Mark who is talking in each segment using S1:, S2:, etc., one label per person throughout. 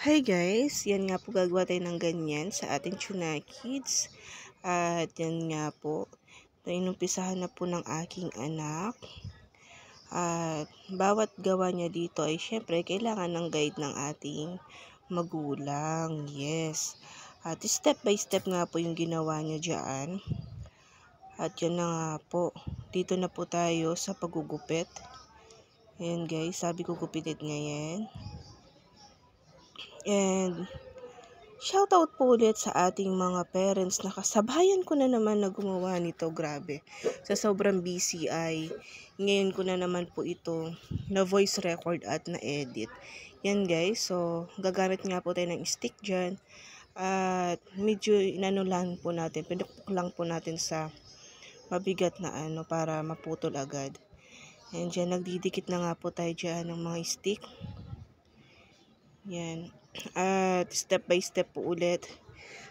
S1: Hi guys! Yan nga po gagawa tayo ng ganyan sa ating tuna kids. At yan nga po, inumpisahan na po ng aking anak. At bawat gawa niya dito ay syempre kailangan ng guide ng ating magulang. Yes. At step by step nga po yung ginawa niya dyan. At yan na nga po, dito na po tayo sa pagugupit. Ayan guys, sabi ko gupitin ngayon. And shoutout po ulit sa ating mga parents na kasabayan ko na naman na gumawa nito. Grabe. Sa sobrang busy ay ngayon ko na naman po ito na voice record at na edit. Yan guys. So gagamit nga po tayo ng stick dyan. At medyo inano lang po natin. Pinukpok lang po natin sa mabigat na para maputol agad. And dyan nagdidikit na nga po tayo dyan ng mga stick. Yan. At step by step po ulit.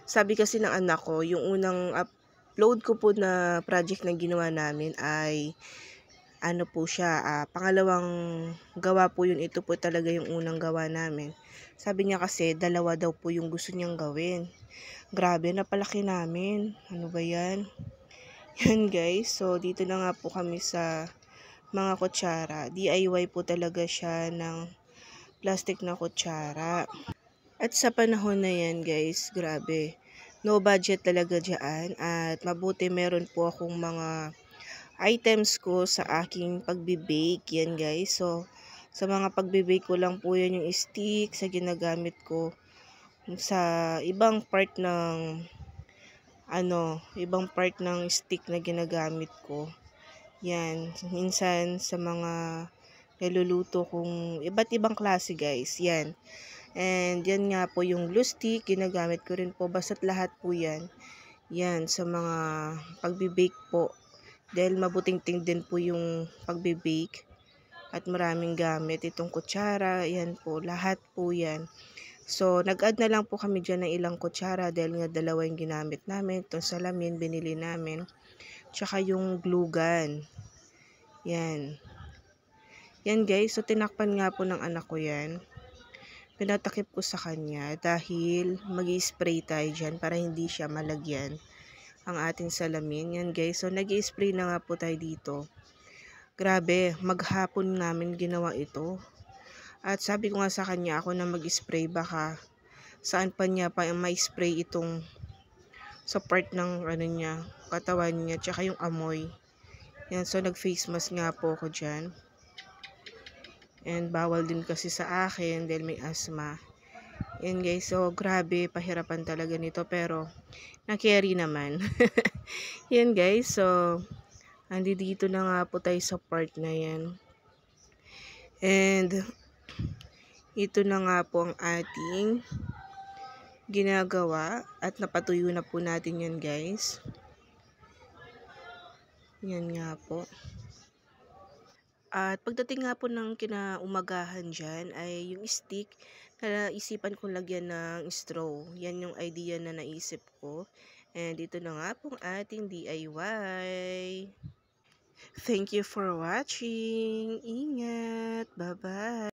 S1: Sabi kasi ng anak ko, yung unang upload ko po na project na ginawa namin ay po siya, pangalawang gawa po yun. Ito po talaga yung unang gawa namin. Sabi niya kasi dalawa daw po yung gusto niyang gawin. Grabe, napalaki namin. Ano ba yan? Yan guys, so dito na nga po kami sa mga kutsara. DIY po talaga siya ng plastic na kutsara. At sa panahon na yan guys, grabe, no budget talaga dyan. At mabuti meron po akong mga items ko sa aking pagbe-bake. Yan guys, so sa mga pagbe-bake ko lang po yan yung stick sa ginagamit ko. Sa ibang part ng ibang part ng stick na ginagamit ko. Yan, minsan sa mga niluluto kong iba't ibang klase guys. Yan. And yan nga po yung glue stick, ginagamit ko rin po. Basta't lahat po yan. Yan, sa mga pagbe-bake po. Dahil mabuting-ting din po yung pagbe-bake. At maraming gamit. Itong kutsara, yan po. Lahat po yan. So, nag-add na lang po kami dyan ng ilang kutsara. Dahil nga dalawa yung ginamit namin. Itong salamin, binili namin. Tsaka yung glue gun. Yan. Yan guys, so tinakpan nga po ng anak ko yan. Pinatakip ko sa kanya dahil mag-i-spray tayo dyan para hindi siya malagyan ang ating salamin. Yan guys, so nag-i-spray na nga po tayo dito. Grabe, maghapon namin ginawa ito. At sabi ko nga sa kanya, ako na mag-spray, baka saan pa niya pa may spray itong sa part ng niya, katawan niya, tsaka yung amoy. Yan, so nag-face mask nga po ako dyan. And bawal din kasi sa akin dahil may asthma. Yan guys, so grabe, pahirapan talaga nito pero na-carry naman. Yan guys, so dito na nga po tayo sa part na yan. And ito na nga po ang ating ginagawa at napatuyo na po natin yan guys. Yan nga po. At pagdating nga po ng kinaumagahan dyan ay yung stick, isipan kong lagyan ng straw. Yan yung idea na naisip ko. And ito na nga pong ating DIY. Thank you for watching. Ingat. Bye-bye.